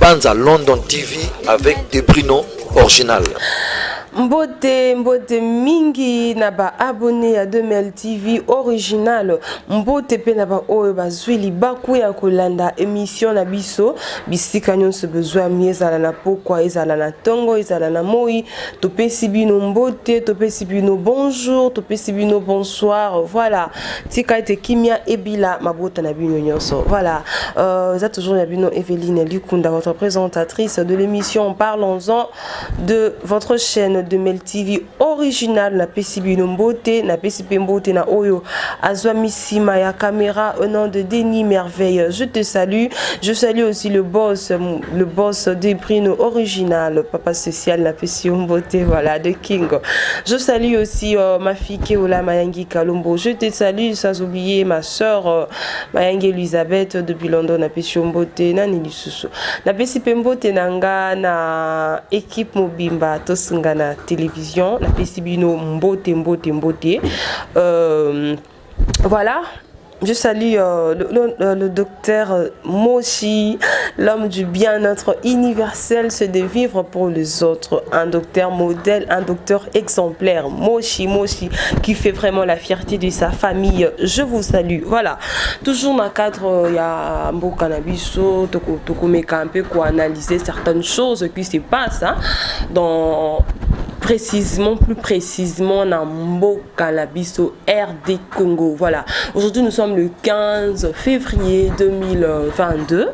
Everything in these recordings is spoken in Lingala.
Banza London TV avec des Bruno original. Mbote mingi na ba abonné à 2ML TV original. Mbote pe na ba oyo bazwili baku ya kolanda émission na biso bisika nyonso besoin miezala na pokwa ezala na tongo ezala na moi topesi bino mbote topesi bino bonjour topesi bino bonsoir voilà tika ete kimia ebila mabota na bino nyonso voilà ça toujours ya bino Evelyne Lukunda votre présentatrice de l'émission Parlons-en de votre chaîne 2ML TV original na pesibino mbote na pesipe mbote na oyo azwa misima ya caméra au nom de Denis Merveille. Je te salue. Je salue aussi le boss des Bruno original papa social na pesio mbote voilà de King. Je salue aussi ma fille Keola Mayangi Kalombo. Je te salue sans oublier ma soeur Mayangi Elisabeth depuis London na pesio mbote na nilisusu. Na pesipe mbote nanga na équipe Mobimba tosinga na télévision la pesibino mbote. Voilà, je salue le docteur Moshi, l'homme du bien-être universel, c'est de vivre pour les autres, un docteur modèle, un docteur exemplaire, Moshi, qui fait vraiment la fierté de sa famille. Je vous salue. Voilà, toujours dans le cadre, il y a un beau cannabis, pour analyser certaines choses qui se passent dans plus précisément dans Mboka Labiso RD Congo. Voilà. Aujourd'hui nous sommes le 15 février 2022.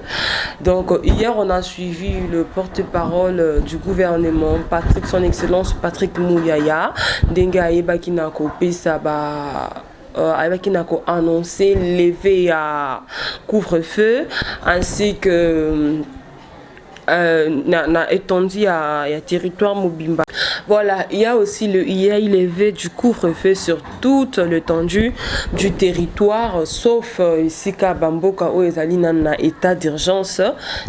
Donc hier on a suivi le porte-parole du gouvernement Patrick, son excellence Patrick Mouyaya. Denga Ebakinako Pesaba avec qui a annoncé lever à couvre-feu ainsi que na étendu à territoire Mobimba. Voilà, il y a aussi le levé du couvre-feu sur toute l'étendue du territoire sauf ici ka Bamboka o ezali na état d'urgence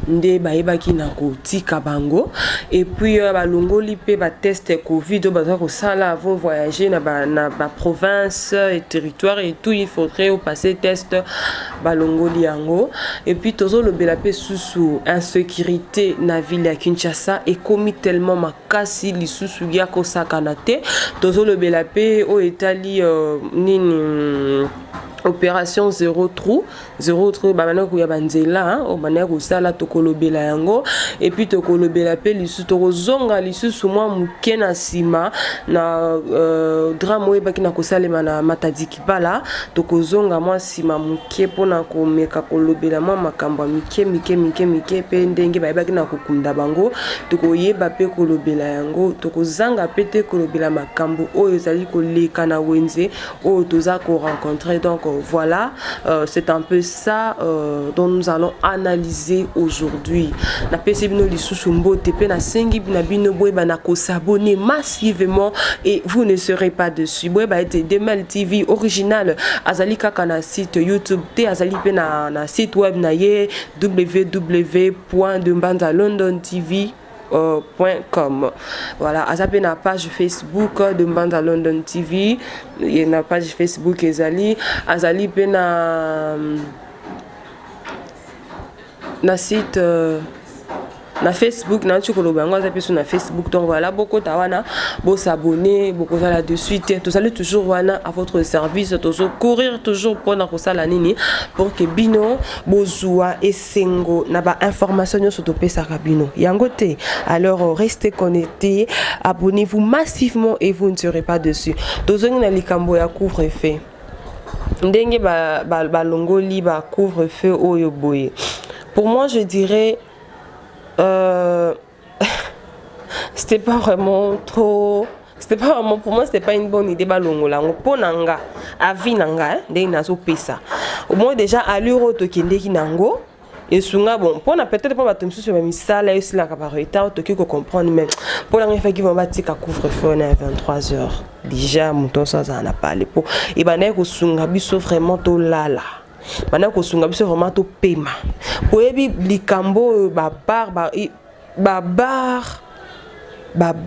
nde baebaki na kotika bango et puis balongoli pe ba test Covid baza ko sala avant voyager na ba province et territoire et tout il faudrait passer test balongoli yango et puis tozo le belape sous insécurité na ville ya Kinshasa et commis tellement makasi lisusu ya kosakana te tozo le belape o etali nini opération zéro trou bamana ko ya banzela o bana ko sala tokolobela yango et puis tokolobela pe lisusu tokozonga lisusu mwa muke na sima na drame o ebaki na kosalema na Matadi Kipala tokozonga mwa sima muke pona ko meka kolobela mwa makambo mike pe ndenge bayebaki na kokunda bango tokoyeba pe kolobela yango tokozanga pe te kolobela makambo oyo ezali koleka na wenze oyo toza ko rencontrer. Donc voilà, c'est un peu ça dont nous allons analyser aujourd'hui. Na pesibino lisusu mbote pe na sengi na bino boyeba na ko s'abonner massivement et vous ne serez pas dessus. Boyeba ete 2ML TV original azali kaka na site YouTube te azali pe na site web na ye www.dembanzalondontv.com. Voilà, azapé na page Facebook de Banza London TV, il y a une page Facebook ezali pe na site na Facebook na chukolo bango za peso na Facebook. Donc voilà, beaucoup tawana bo s'abonner beaucoup là dessus tout ça toujours wana à votre service toujours courir toujours pour na kosala nini pour que bino bozua esengo na ba information sur to pesa bino yango te. Alors restez connectés, abonnez-vous massivement et vous ne serez pas dessus. Tozongi na likambo ya couvre-feu ndenge ba longoli ba couvre-feu oyo boye. Pour moi je dirais c'était pas vraiment pour moi c'était pas une bonne idée balongola pour nanga avi nanga ndenge nazo pesa au moins déjà à l'euro to kendeki nango et sunga bon pour na peut-être pas batomsu sur misala et la capareta to ki ko comprendre même pour la fois qui vont batika couvre-feu à 23h déjà mouton ça en a parlé pour et bana ko sunga biso vraiment to lala bana ko sunga biso vraiment to pema oyebi likambo bar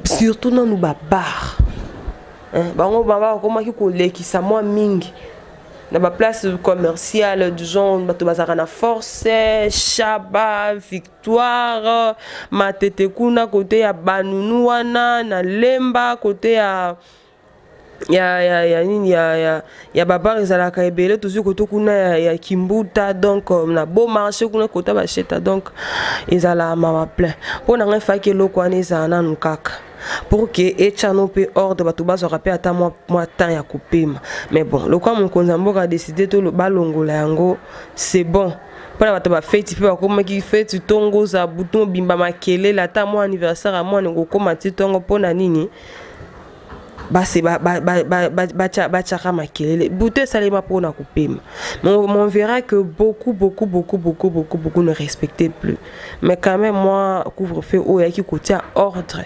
surtout non ba bar hein bango baba comment ki ko lekisa moi mingi na ba place commerciale du genre bato bazaka na Force, Chaba, Victoire, Matete kuna côté ya Banunu wana na Lemba côté ya babar ezalaka ebele toujours côté kuna ya Kimbuta donc na beau marché kuna côté ba cheta donc ezala mama plein pona nga faki loko wana ezana nukaka pour que echano pe ordre bato bazo rappeler ata moi temps ya kopema mais bon le quoi mon konzamboka a décidé to balongola yango c'est bon pour bato ba fête pe bakoma ki fête tongo za bouton bimba makele la ta moi anniversaire à moi ngo koma tongo pona nini basi bachaka makelele bouté salema pona kopema mais on verra que beaucoup ne respectaient plus mais quand même moi couvre-feu o ya ki côté ordre.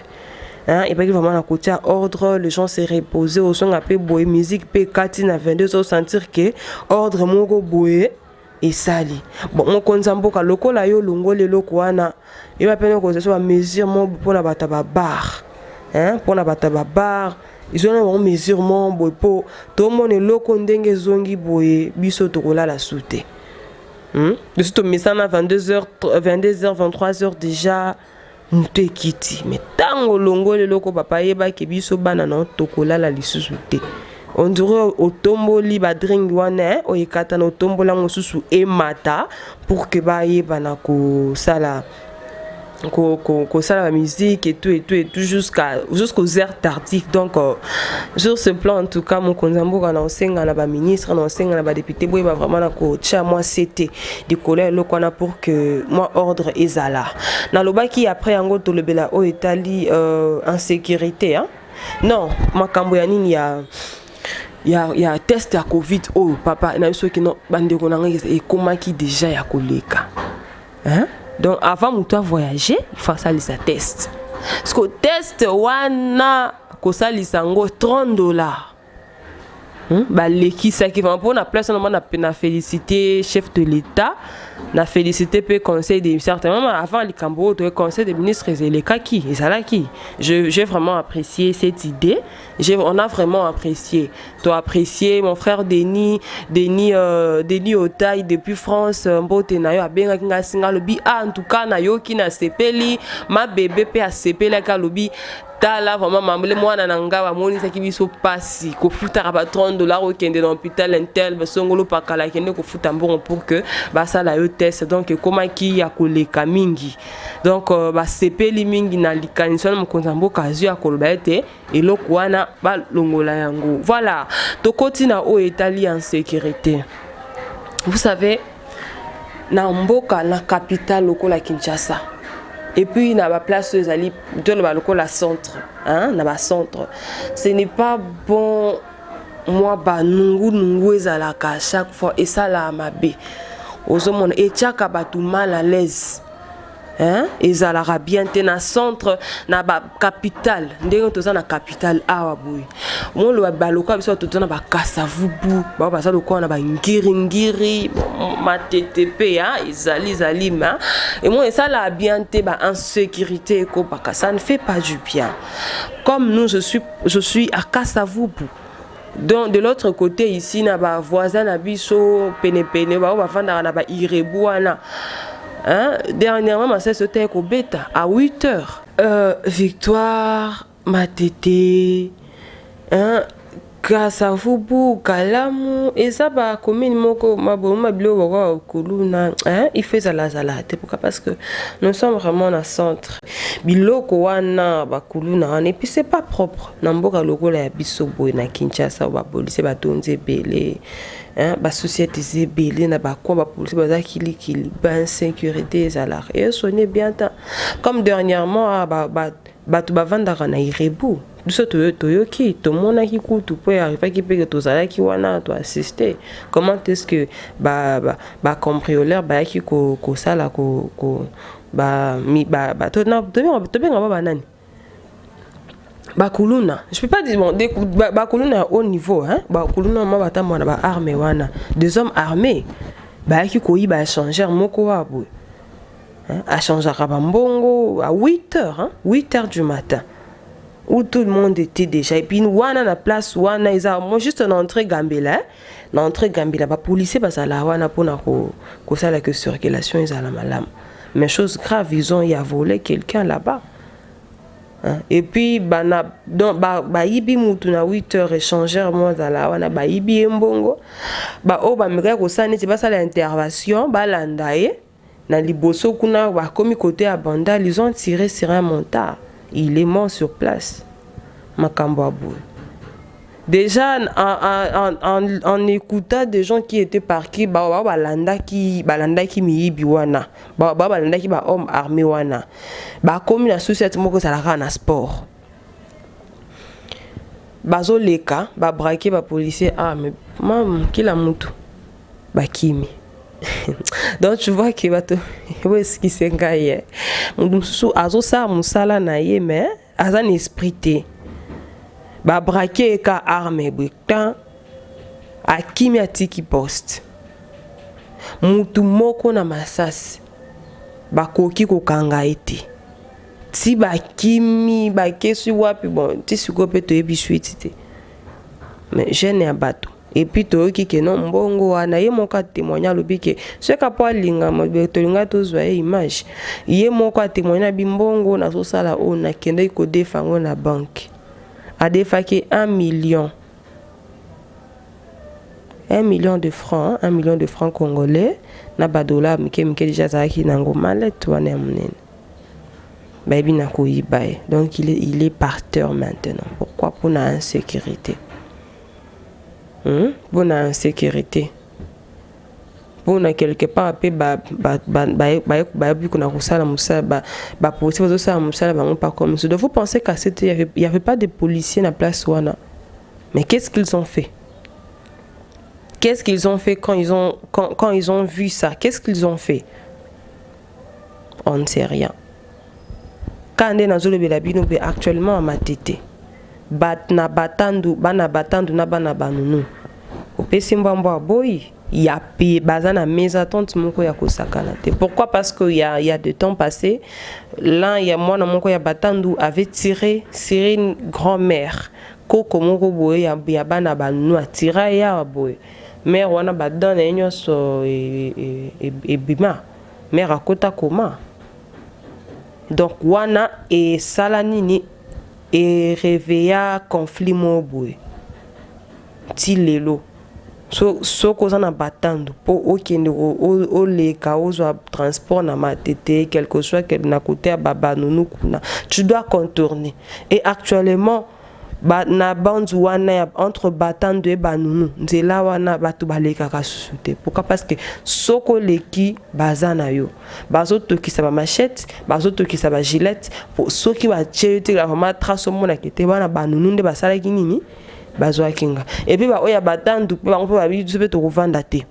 Hein, et pas que vraiment à côté ordre, les gens se reposer au son appelé boy musique P4 à 22 heures sentir que ordre mongo boy et sali. Bon on konzamboka loko la yo longo le loko wana il va peine que ce soit mesurement pour la bataba bar. Hein, pour la bataba bar, ils ont un mesurement boy pour tout le monde loko ndenge zongi boy biso tokola la souté. De ce message à 22h 23h déjà Mute kiti mais tango longo le loko papa yeba ke biso bana na tokola la lisusu te on dirait otomboli ba drink wana o yekata na otombola mosusu e mata pour que ba yeba na ko sala ko sala la musique et tout jusqu'aux heures tardives donc sur ce plan en tout cas mon konzamboka na osenga na ba ministre na osenga na ba député boy ba vraiment na ko tia moi c'était de colère le kona pour que moi ordre ezala na lobaki après yango to lebela o etali insécurité hein non makambo ya nini ya test ya covid oh papa na biso ki no bandeko na ngeke e komaki déjà ya koleka hein. Donc avant de voyager, il faut ça les test. Parce que test wana ko ça les sango $30. Bah l'équipe ça qui va pour la place on a félicité chef de l'État, na félicité pe conseil des certainement avant les Cambo le conseil des ministres et les kaki et ça là qui j'ai vraiment apprécié cette idée. On a vraiment apprécié. Tu as apprécié mon frère Denis Otaï depuis France mbote na yo abenga kinga singa lobi en tout cas na yo ki na sepeli ma bébé pe a sepeli ka lobi tala vraiment mamle mwana nanga ba moni saki biso pasi ko futa ba $30 au kende dans l'hôpital intel ba songolo pa kala kende ko futa mbongo pour que ba sala yo test donc comment ki ya koleka mingi donc ba sepeli mingi na likanisa na mkonzambo kazu ya koloba ete eloko wana ba longola yango voilà to kotina o etali en sécurité vous savez na mboka la capitale lokola Kinshasa. Et puis, na ba place ezali de la centre, hein, na ba centre. Ce n'est pas bon moi ba nungu ezalaka à chaque fois et ça la mabe. Ozomona et chaka batu mal à l'aise. Hein, ezalaka bien te na centre na ba capitale. Ndenge toza na capitale awa boy. Mon lo ba loka biso toza na ba Kasavubu, ba ba loko na ba ngiri matetepe hein, ezali ma. Et moi ça la bien te ba insécurité ko baka ça ne fait pas du bien. Comme nous je suis à Kasavubu. Donc de l'autre côté ici na ba voisin na biso pene ba fanda na ba Irebuana. Hein? Dernièrement, ma sœur était au bêta à 8h. Victoire, Matete, hein? Kasavubu, Kalamu, et ça va comme une moko, ma bilo, Kuluna, hein? Il fait ça la zalate. Pourquoi? Parce que nous sommes vraiment dans le centre. Biloko wana, Kuluna, et puis c'est pas propre. Namboka logo la bisobo, na Kinshasa, ba police, ba tonze belé. Hein, ba société zébélé na ba quoi ba police ba kili ba insécurité zalar et sonner bien temps comme dernièrement ba tu ba vendre na Irebu duso toyoki to mona ki kutu po arriver ki pe to zala ki wana to assister comment est-ce que ba cambrioleur ba ki ko sala ko to benga ba nani Bakuluna, je peux pas dire bon Bakuluna au niveau hein, Bakuluna ma bata mona ba armée wana, des hommes armés. Ba ki ko yiba changer moko wa boy. Hein, a changer ka mbongo à 8h hein, 8h du matin. où tout le monde était déjà. Et puis, wana na place, wana, ils ont juste une entrée Gambela. L'entrée Gambela, les policiers, parce que là, wana, pour la circulation, ils ont la malame. Mais chose grave, ils ont volé quelqu'un là-bas. Hein? Et puis, yibi mutuna 8 heures échangeur, moi, dans la wana, yibi mbongo. Mega kosane, c'est pas ça l'intervention, landaye. Na liboso kuna, comme côté à Bandal, ils ont tiré sur un montard. Il est mort sur place. Makambo Abou. Déjà, en écoutant des gens qui étaient parqués, balanda qui miyibi wana, balanda qui ba homme armé wana, comme la société moko ça la na sport. Bazo leka, braqué ba policier mais mam qui la mutu, kimi. Donc tu vois que bato, où est-ce qui s'est gagné? Musu azo sa musala na ye mais azan esprit braqué ka arme britan akimi atiki poste mutu moko na masasi bakoki kokanga ete ti bakimi bakesi wapi bon ti siko pe to yebi suite mais jeune ya bato et puis toyoki ke non mbongo wana ye moko témoigner lobi ke ce ka po linga mo tolinga tozwa image ye moko témoigner bimbongo na so sala ona kende ko defango na banque a défaqué 1 million. 1 million de francs, 1 million de francs congolais. Na badola mike déjà zaki nango malette wana munene. Baby na ko yibaye. Donc il est par terre maintenant. Pourquoi? Pour la insécurité. Pour la insécurité. Pour na quelque part pe ba kuna kusala musala ba policiers bazo sala musala ba pas comme ça. Donc vous pensez qu'à cette il y avait pas de policiers na place wana. Mais qu'est-ce qu'ils ont fait? Qu'est-ce qu'ils ont fait quand ils ont vu ça? Qu'est-ce qu'ils ont fait? On ne sait rien. Quand on est dans le Bélabino actuellement à Matete. Bana batandu na bana banunu. Au Pessimbo boy. Il y a bazana mes attentes moko ya kosakana te. Pourquoi? Parce qu'il y a de temps passé, là il y a moi na moko ya batandu avait tiré une grand-mère. Koko moko boye ya bana banu a tiré ya boye. Mère wana badan na nyoso e bima. Mère akota koma. Donc wana et salanini et réveilla conflit mo boye. Ti lelo. So cause na batando pour okende o leka ozo transport na Matete quelque soit que na côté baba nunu kuna tu dois contourner et actuellement na bande wana entre batando et banunu nzela wana batu baleka ka susute. Pourquoi? Parce que soko leki bazana yo bazo tokisa ba machette bazo tokisa ba gilette pour soki ba chete la vraiment trace mona kete bana banunu nde basala kinini bazoa kinga et puis oya batandu pe bango pe babizu pe to kovanda te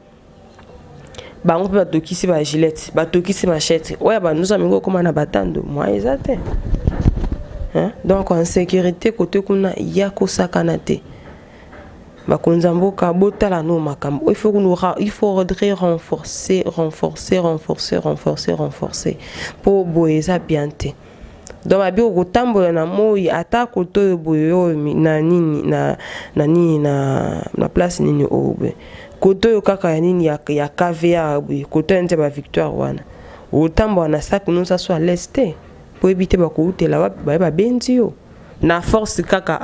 bango pe batokisi ba gilette batokisi machette oya banuza mingo koma na batandu moi ezate hein. Donc en sécurité côté kuna ya kosakana te bakonza mboka botala no makambo il faudrait renforcer pour boyeza bien te. Donc babi okotambola na moi ata koto boyo na nini na place nini obe koto yo kaka ya nini ya KVA koto nte ba Victoire wana otambola na sac nous ça soit l'est pour éviter ba ko utela ba benzi yo na force kaka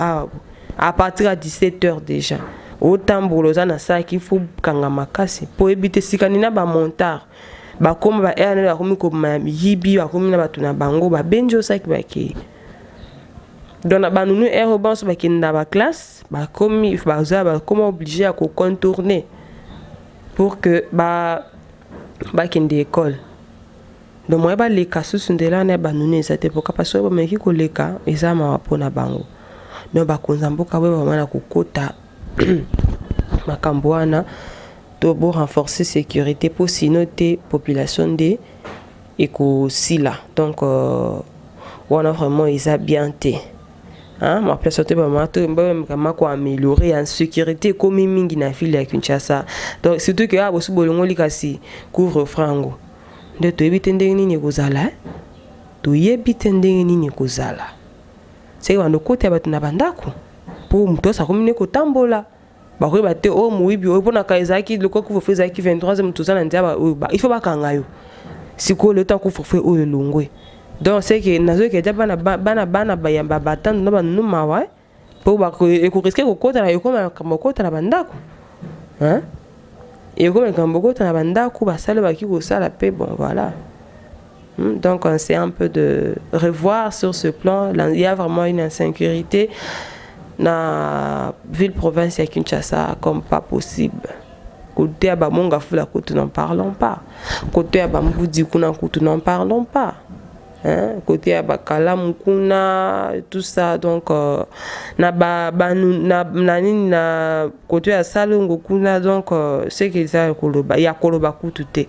à partir à 17h déjà otambola za na sac il faut kanga makasi pour éviter sikanina ba montard ba comme ba erne ba komi ko yibi ba komi na batu na bango ba benjo saki ba ki dona ba nunu aérobans ba ki na ba classe ba komi ba za ba comme obligé à contourner pour que ba ki de école. Donc moi ba les kasus ndela na ba nunu ezate pour kapaswa ba meki ko leka ezama wapona bango. Donc ba konzamboka we ba mana kokota makambo wana pour renforcer sécurité pour sinoter population de éco-sila. Donc on a vraiment ils a bien été hein ma place sauter ba mato mbama ko améliorer en sécurité comme mingi na ville ya Kinshasa. Donc surtout que abosu bolongo likasi couvre frango de to ebite ndenge nini kozala to yebite ndenge nini kozala c'est bando côté ba tuna bandako pour muto sa komine ko tambola ba ko ba te o muibi o pona kaizaki le ko ko fezaki 23e tout ça ndia ba il faut ba kanga yo siko le temps ko fofé o longwe donc c'est que nazo ke bana ba yamba batando na ba numa wa pour ba ko risquer ko kota na yo ko ma kota na bandako hein et comme Kamboko na bandako ba sala ba ki ko sala pe bon voilà. Donc on essaie un peu de revoir sur ce plan. Il y a vraiment une insécurité dans la ville-province de Kinshasa comme pas possible. Côté à Bamonga Fula, côté n'en parlons pas. Côté à Bamboudi Kuna, côté n'en parlons pas. Hein? Côté à Bakala Mukuna, tout ça. Donc, côté à Salongo Kuna, donc, c'est qu'il y a Kolobaku tout est.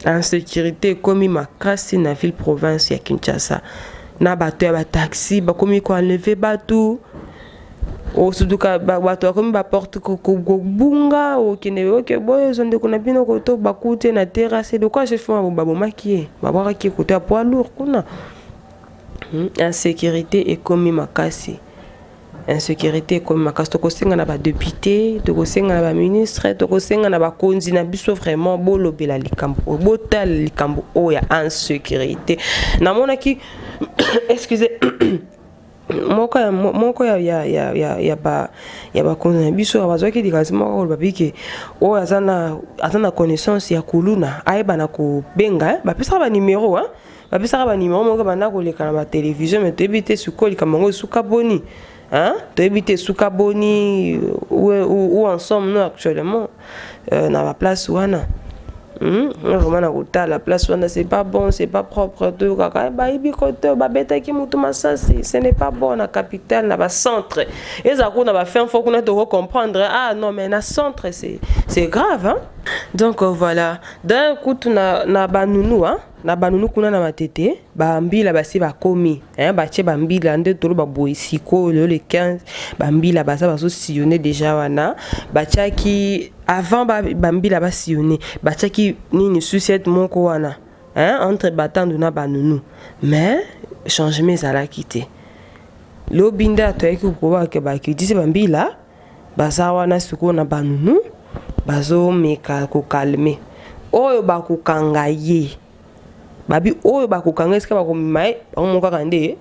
Insécurité comme ma casse na ville province ya Kinshasa na bato ya taxi ba komi ko enlever bato o suduka bato komi ba porte ko bunga o kine oke boy zonde ko na bino ko to bakute na terrasse de quoi je fais ba bomaki ba bora ki ko ta poids lourd kuna insécurité et comme ma casse insécurité comme ma casse to ko singa na ba député to ko singa na ba ministre to ko singa na ba konzi na biso vraiment bolobela likambo botal likambo o ya insécurité na mona ki excusez moko ya ba konzi na biso abazo ki dikazima ko ba biki o azana connaissance ya kuluna ayeba na ko benga ba pesa ba numéro hein ba pesa ba numéro moko banda ko leka na ba télévision mais to ebité sukoli kamango suka boni. Hein? Tu habites Soukaboni où en sommes nous actuellement dans la place Ouana. La place Ouana c'est pas bon, c'est pas propre. Ce n'est pas bon la capitale, la centre. Et ça qu'on a fait un faut qu'on a de comprendre. Ah non mais la centre c'est grave hein. Donc voilà. D'un coup tu na banounou hein. Na banounou kuna na matete ba mbila basi ba komi hein ba che ba mbila nde tolo ba boisiko le 15 ba mbila basa baso sillonner déjà wana ba chaki avant ba mbila ba sillonner ba chaki nini sucette moko wana hein entre batando na banounou mais changement ça l'a quitté lobinda to yaki ko ba ke ba ki dise ba mbila basa wana suko na banounou bazo meka ko calmer oyo ba ko kangaye babi oyo bakokanga eske bakomimai bakomoka kande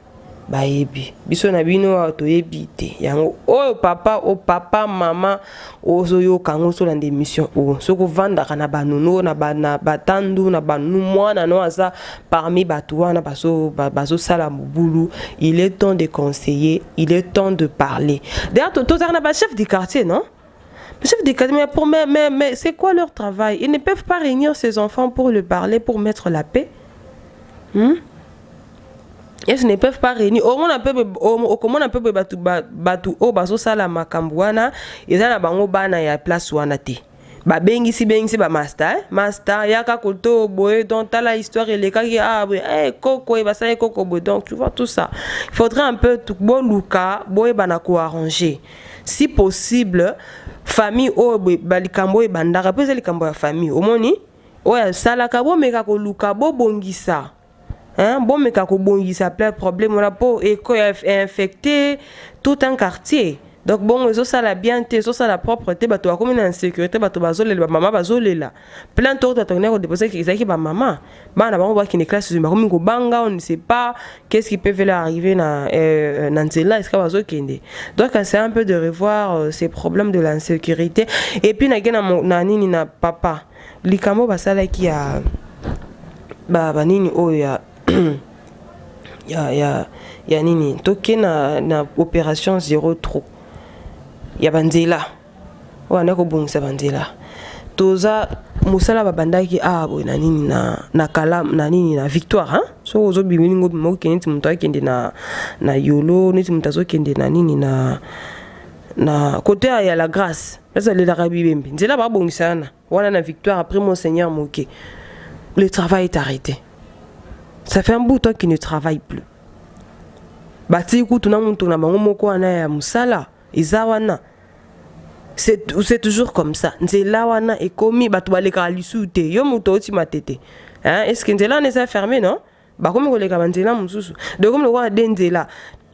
bayebi biso na bino toyebi te yango oyo papa mama ozoyo kango so na démission o soko vandaka na banono na batandu na banu mwana no asa parmi bato wana bazo sala mobulu il est temps de conseiller il est temps de parler d'ailleurs tout ça na ba chef du quartier non chef de quartier mais c'est quoi leur travail ils ne peuvent pas réunir ces enfants pour le parler pour mettre la paix. Ils ne peuvent pas réunir. Au moins un peu batu o baso sala makambwana ezana bango bana ya place wana te. Ba bengi si ba master yaka koto boye donc ta la histoire et les cas qui koko et basa koko boye donc tu vois tout ça. Il faudrait un peu tout bon luka boye bana ko arranger. Si possible famille o balikambo e bandaka peut c'est likambo ya famille. Omoni o ya sala ka bo meka ko luka bo bongisa. Hein, bon mais quand il s'appelle problème on a pas éco infecté tout un quartier donc bon ça la bien ça la propreté bah toi comme une insécurité bah toi bazole ba maman bazole là plein d'autres tourner au déposer qui ba maman bah na ba qui ne classe ma comme ko banga on ne sait pas qu'est-ce qui peut leur arriver na nzela est-ce que bazo kende donc c'est un peu de revoir ces problèmes de l'insécurité et puis na nini na papa likamo basala qui a ba nini oya ya nini toke na opération zéro trop ya banzela wana ko bongisa banzela toza musala babandaki bo na nini na kala na nini na victoire hein so ozo bimingo mo keniti muntu akende na yolo niti muntu azokende na nini na côté ya la grâce ça le rabi bembe nzela ba bongisa wana na victoire après monseigneur Moké le travail est arrêté. Ça fait un bout de temps qu'il ne travaille plus. Bati kutuna muntu na bango moko ana ya musala izawana. C'est toujours comme ça. Nzela wana ekomi batu baleka lisuute yo muto oti matete. Hein est-ce que nzela ne s'est fermé non? Ba comme koleka nzela mususu. De comme le roi denzela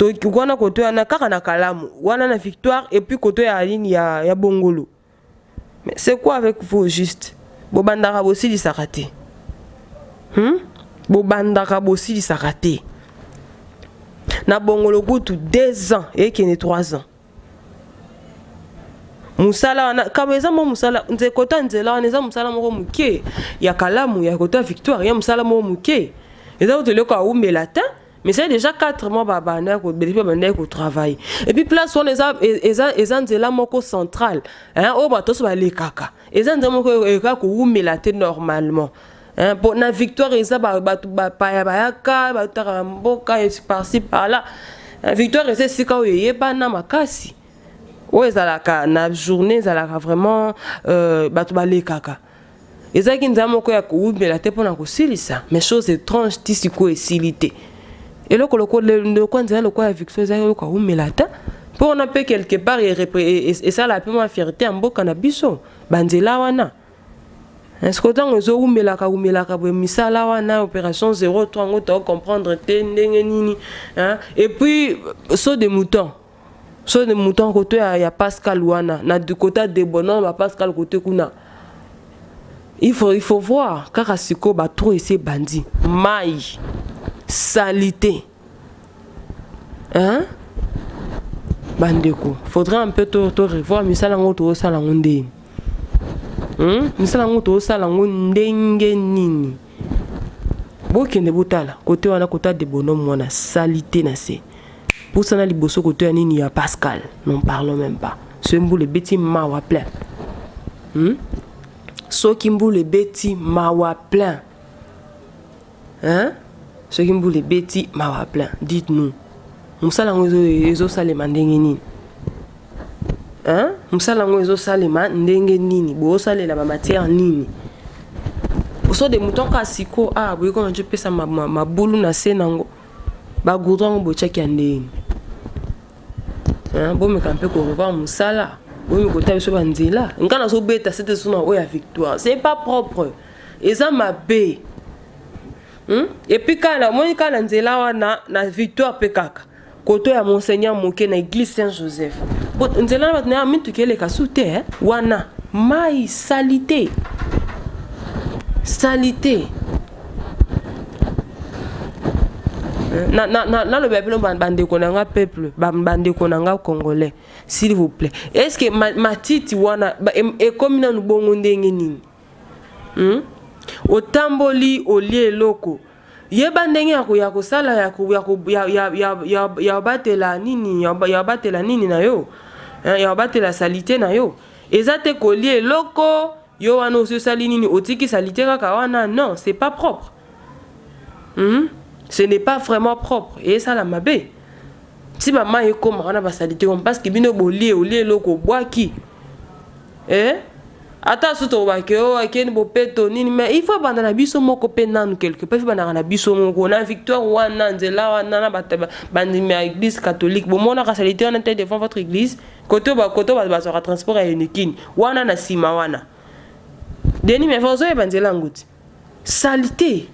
to kwana koto ya na kaka na kalamu wana na victoire et puis koto ya ligne ya bongolo. Mais c'est quoi avec vous juste? Bobandaka bosi di sakate. Bobandaka bosi di sakate. Na bongolo kutu 2 ans et qui est 3 ans. Musala na kameza mo musala nze kota nzela neza musala moko muke ya kalamu ya kota victoire ya musala moko muke. Et donc tu le ko umbela ta mais c'est déjà 4 mois babana ko depuis babana ko travail. Et puis place on les nzela moko central hein o bato so ba le kaka. Eza nzela moko eka ko umbela te normalement. Hein pour na victoire eza ba pa ya bayaka ba tara mboka et par-ci par-là. Victoire c'est sika o yeba na makasi. Ouais, zalaka na journée zalaka vraiment bato balé kaka. Ezaki nzamo ko ya kuubela te pona ko silisa, mais chose étrange tisiko et silité. Et le koloko le ko nzela le ko ya victoire zaki ko umela ta pour on a peu quelque part et ça la peu ma fierté en mboka na biso banzela wana. Est-ce que tant ozo umela ka bo misala wana opération 03 ngoto comprendre te ndenge nini hein et puis saut de mouton. So de mouton côté ya Pascal wana na du côté de bonhomme ba Pascal côté kuna. Il faut voir kaka siko ba trop essayer bandi mai salité. Hein? Bandeko, faudrait un peu to revoir misala ngoto sala ngonde. Misala ngoto sala ndenge nini. Bokende botala côté wana côté de bonhomme wana salité na se. Pour ça, les bossos côté à Nini à Pascal, n'en parlons même pas. Ce qui les bêtis mawa plein. Ce qui les bêtis mawa plein. Hein? Ce qui les bêtis mawa plein. Dites-nous. Moussalango ezo salema ndenge nini? Hein? Moussalango ezo salema ndenge nini? Bo salela ba matière nini? Oso de mouton ka siko ah boye quand je pesa ma boulou na senango. Ba goudron bo cheki ndenge. Hein, bon me camper ko revoir musala. Bon me kota biso banzela. Ngana so beta c'était sona oya victoire. C'est pas propre. Et ça m'a bé. Et puis quand la moi quand nzela wana na victoire pekaka. Koto ya monseigneur moké na église Saint-Joseph. Bon nzela ba na mintu kele kasute wana mai salité. Salité. Na le peuple bande konanga peuple bande konanga congolais s'il vous plaît est-ce que matiti wana e comme na bongo ndenge nini otamboli olie loko yeba ndenge ya ko sala ya batela nini ya batela nini na yo ya batela salité na yo ezate kolie loko yo wana osali nini otiki salité kaka wana non c'est pas propre. Ce n'est pas vraiment propre. Et ça la mabé. Si maman est comme on a pas salité parce que bino bolier au lieu loko boaki. Ata soto ba ke o ken bo peto nini mais il faut banda na biso moko penanu quelque part banda na biso moko na victoire wana nzela wana na bandi ma église catholique bo mona ka salité on était devant votre église koto ba sera transport à Unikini wana na sima wana. Deni mais faut so banzela nguti. Salité.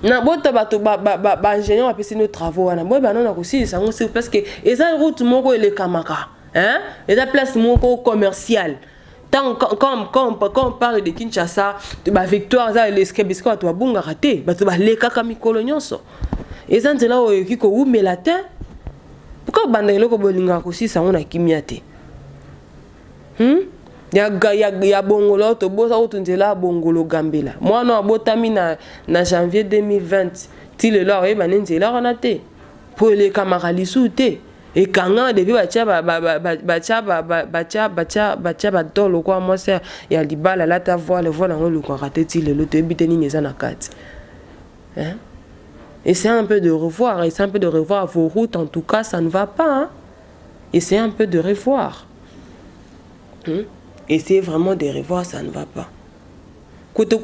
Na bota bato ba ingénieur apesi nos travaux wana boy ba non na kosi ça c'est parce que eza route moko ele kamaka hein eza place moko commercial tant quand on parle de Kinshasa ba victoire za l'eskebisko bato babunga raté bato ba lekaka mikolo nyonso eza nzela oyo kiko umela te pourquoi bandelo ko bolinga kosi ça on a kimia te ya bongolo to bosa utunzela bongolo gambela mwana abotami na janvier 2020 ti le lor eba nzela ona te pour les camarades te et kanga depuis bacha batolo kwa moi c'est ya libala la ta voir le voilà on le raté ti le loto ebiteni neza na kati hein essayez un peu de revoir vos routes en tout cas ça ne va pas hein? Essayez un peu de revoir essayez vraiment de revoir, ça ne va pas. Koto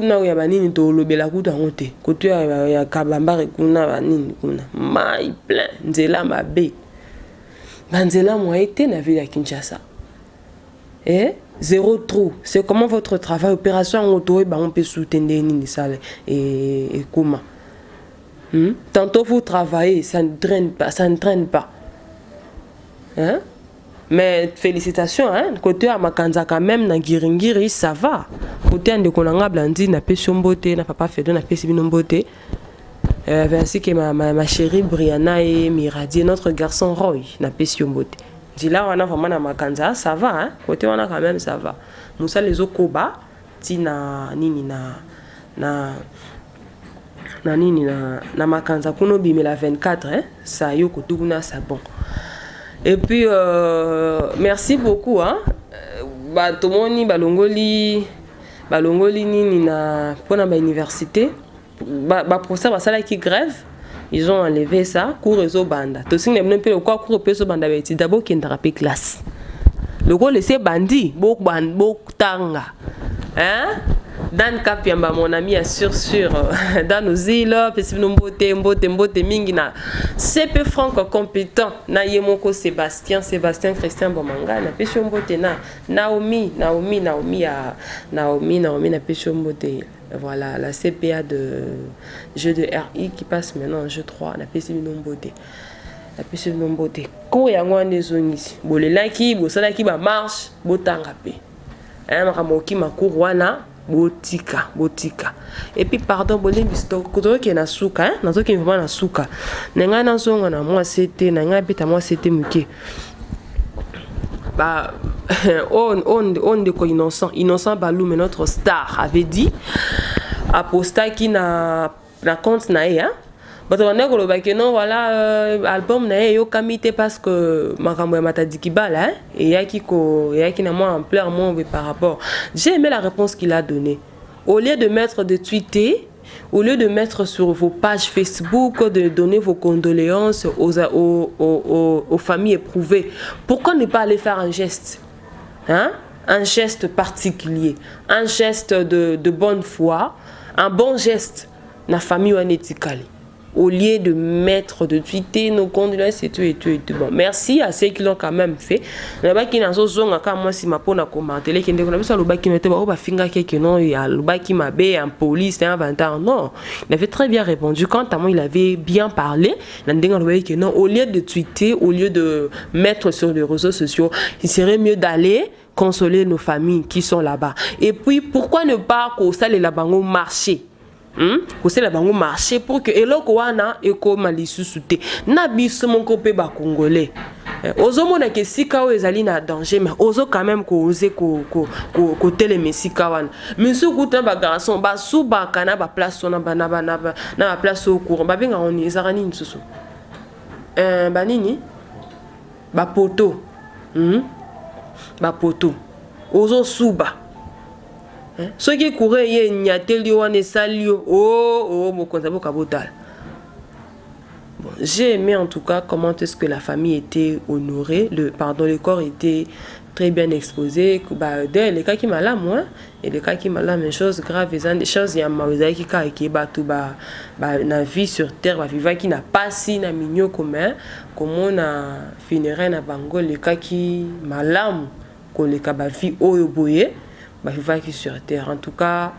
na ya banini to lobela kuta ngote. Koto ya kabamba kuna banini kuna. Mai plein nzela mabe. Banzela moi été na ville à Kinshasa. 0 trou. C'est comment votre travail opération en auto et on peut soutenir nini sale et comment. Tantôt vous travaillez, ça ne traîne pas, ça ne traîne pas. Hein? Mais félicitations, hein? Côté à Makanza quand même, na Giringiri, ça va. Côté de Konanga Blandi, na Peshombote, na Papa Fedo, na Pesibinobote. Ainsi que ma chérie Brianna et Miradi, notre garçon Roy, na Peshombote. Dis là, on a vraiment na Makanza, ça va, hein? Côté on a quand même, ça va. Moussa les Okoba, Tina Nini na Makanza, Kuno Bimela 24, hein? Ça y est, Kotuguna, ça bon. Et puis, merci beaucoup. Hein? Tout le monde, balongoli nini na pour la université. Professeur basala qui grève, ils ont enlevé ça. Cours réseau banda. Tout ce qui n'est pas le cours réseau banda beti d'abord qui est classe. Le cours laissé bandi, bok tanga. Hein? Dan Kapiamba, mon ami, sûr, dans nos îles, mbote mingi na CP Franck compétent, na Yemoko Sébastien Christian Bomanga, na Pécho Mbote na Naomi na Pécho Mbote. Voilà, la CPA de jeu de RI qui passe maintenant en jeu 3, na Pécho Mbote. La Pécho Mbote. Ko yango ne zonisi. Bolelaki, bosalaki ba marche, botanga pe. Makamoki makurwana. Botika. Et puis pardon, bolé bisto koto ki na suka, hein, nazo ki vraiment na suka. Nenga na zonga na moi c'était nenga bita moi c'était muke. On de ko innocent Balou mais notre star avait dit aposta qui na compte na hein. Bato bande ko loba ke non voilà album na yo kamite parce que makambo ya matadiki bala hein et yaki na moi ampleur moi par rapport. J'ai aimé la réponse qu'il a donnée. Au lieu de mettre de tweeter, au lieu de mettre sur vos pages Facebook, de donner vos condoléances aux familles éprouvées, pourquoi ne pas aller faire un geste, hein? Un geste particulier, un geste de bonne foi, un bon geste na famille wanetikali. Au lieu de mettre, de tweeter nos condoléances et tout. Bon, merci à ceux qui l'ont quand même fait. Le baki na zozonga ka moi si ma pona commenter les kende ko le baki mette ba finga quelque non il y a le baki mabe en police c'est un inventaire non. Il avait très bien répondu quant à moi il avait bien parlé. Non, au lieu de tweeter, au lieu de mettre sur les réseaux sociaux, il serait mieux d'aller consoler nos familles qui sont là-bas. Et puis pourquoi ne pas qu'on ça les là-bango marché? Kosela bango marché pour que eloko wana ekoma lisusu te na biso moko pe ba congolais ozomona ke sika o ezali na danger mais ozo quand même ko oser ko teleme sika wana misu kuta ba garçon ba suba kana ba place na ba place au courant ba benga on ezara nini susu ba nini ba poto ozo suba. Ceux qui couraient, il y a tel lieu, on est salio. Bon, j'ai aimé en tout cas comment est-ce que la famille était honorée, le corps était très bien exposé. Les cas qui m'a là, moi, et les cas qui m'a là, mais choses graves, des choses, il y a ma qui na vie sur terre, vivre qui n'a pas si na mignon commun, comme on a funéraire na bango, les cas qui m'a là, qu'on les cas vie au boye. Qui sur terre. En tout cas,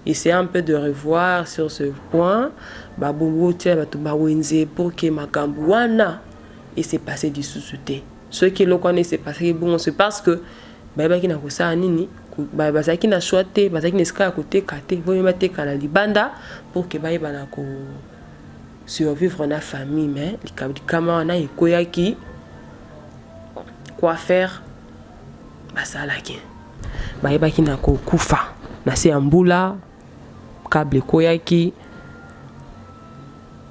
essayez un peu de revoir sur ce point. Pour que ma gambouana et c'est passé du sous-souté. Ceux qui le connaissent, c'est passé bon, c'est parce que qui n'a pas ça nini, qui n'a choisi, qui n'a pas côté kate, vous mettez canal libanda pour que survivre na famille, mais les camarades et koyaki quoi faire, ça la qui. Baïbaki na ko kufa na se ambula câble koyaki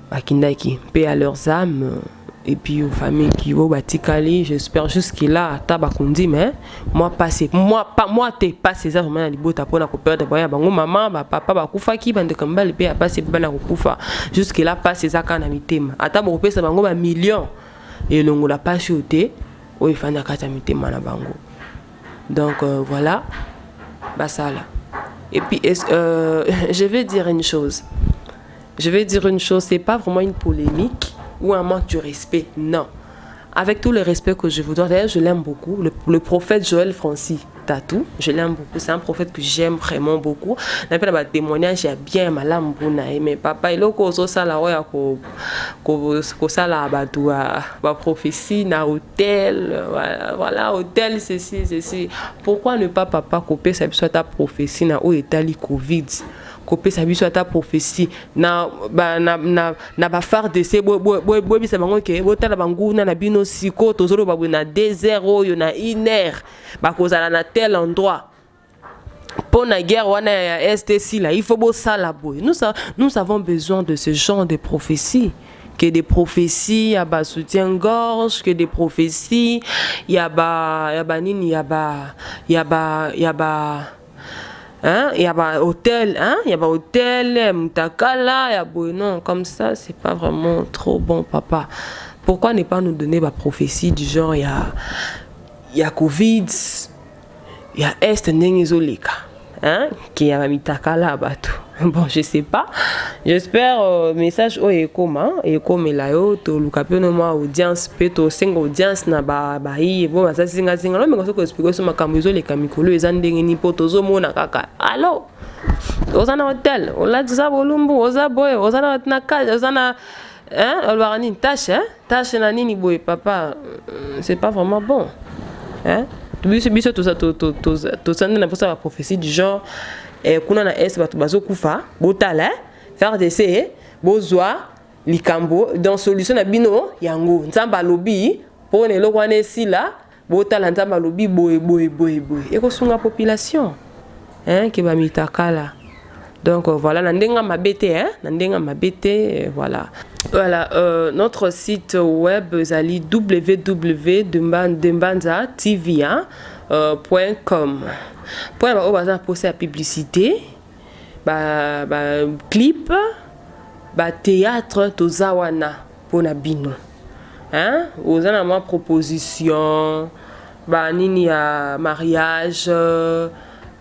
bakindaki paix à leurs âmes et puis aux familles qui vont batikali j'espère jusqu'il-là tabakundi mais moi t'es passé ça vraiment na libota pona ko perdre boya bango maman ba papa ba kufaki bande kamba le paix passer bana ko kufa jusqu'il-là passé ça kana mitema ata bo pesa bango ba millions et longo la pas chuté o ifanya kata mitema na bango. Donc voilà, ça là. Et puis je vais dire une chose. C'est pas vraiment une polémique ou un manque de respect, non. Avec tout le respect que je vous dois, d'ailleurs je l'aime beaucoup, le prophète Joël Francis. Tatou, je l'aime beaucoup, c'est un prophète que j'aime vraiment beaucoup. N'a pas témoignage, j'ai bien malam buna mais papa il ko so sala oya ko sala ba prophétie na hôtel, voilà hôtel ceci. Pourquoi ne pas papa copier ça soit ta prophétie na o etali Covid? Copier ça soit ta prophétie na ba phare de ces boy bisa bango ke botala banguna na bino siko tozolo babu na 2 heures yo na 1 heure ba kozala na tel endroit pour la guerre wana ya STC là il faut beau ça la boy. Nous avons besoin de ce genre de prophéties, que des prophéties ya ba soutien-gorge, que des prophéties ya ba nini ya ba hein, il y a pas hôtel, hein, il y a pas hôtel, Mutakala, il y a non, comme ça, c'est pas vraiment trop bon, papa. Pourquoi ne pas nous donner ma prophétie du genre, il y a Covid, il y a Est Nengizolika, hein, qui y a Mutakala, bateau. Bon, je sais pas. J'espère message au ekoma ekoma la yo to lukapeno moi audience peto single audience na ba yi bon ça singa no me ko expliquer sur makambo le kamikolo ezandenge ni poto zo mona kaka. Allo. Ozana hotel, ola tsa bolumbu, oza boy, ozana na kaje, ozana hein, olwarani tâche na nini boy papa, c'est pas vraiment bon. Hein? Biso tout ça tout ça na posa la prophétie du genre kuna na es batu bazokufa botala faire d'essai bozwa likambo dans solution na bino yango nzamba lobi pone lokwane sila botala nzamba lobi boy et ko sunga population hein ke ba mitakala. Donc voilà nandenga mabete hein nandenga mabete voilà notre site web zali www.dembanza.tv.com pour ba obaza poster la publicité ba clip ba théâtre tozawana pona bino hein ozana ma proposition ba nini ya mariage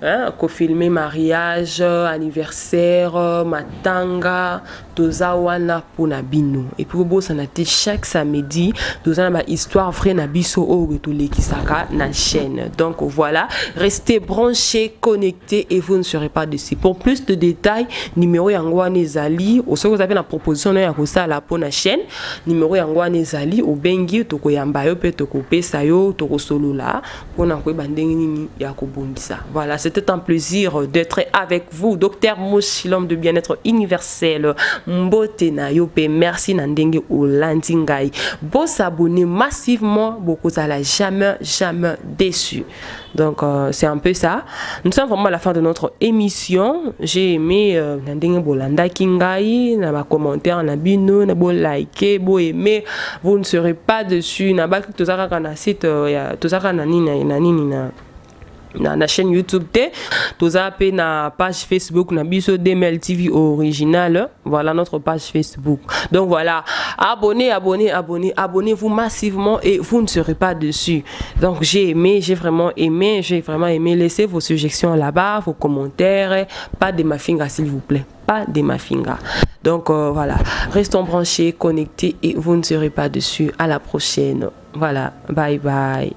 hein, ko filmer mariage, anniversaire, matanga, tozawana pona bino. Et puis bo ça naté chaque samedi, tozana ba histoire vraie na biso o to lekisaka na chaîne. Donc voilà, restez branchés, connectés et vous ne serez pas déçus. Pour plus de détails, numéro yango nezali, au vous avez la proposition ya ko sala pona chaîne, numéro yango nezali au bengi to ko yamba yo pe to ko pesa yo to ko solola pona ko bandengi nini ya ko bondisa. Voilà, c'était un plaisir d'être avec vous, Docteur Moshi, l'homme de bien-être universel. Mbote na yope, merci nandenge olandingai. Bon s'abonner massivement, beaucoup ça l'a jamais déçu. Donc c'est un peu ça. Nous sommes vraiment à la fin de notre émission. J'ai aimé nandenge bolanda kingai, na ba commentaire na bino, na bo liker, bo aimer, vous ne serez pas dessus. Na ba tout ça kana site ya tout ça kana nini na na chaîne YouTube pe na page Facebook na biso DML TV original, voilà notre page Facebook. Donc voilà, abonnez-vous massivement et vous ne serez pas dessus. Donc j'ai vraiment aimé, laissez vos suggestions là-bas, vos commentaires, pas de ma finger s'il vous plaît, pas de ma finger. Donc voilà, restons branchés, connectés et vous ne serez pas dessus. À la prochaine. Voilà, bye bye.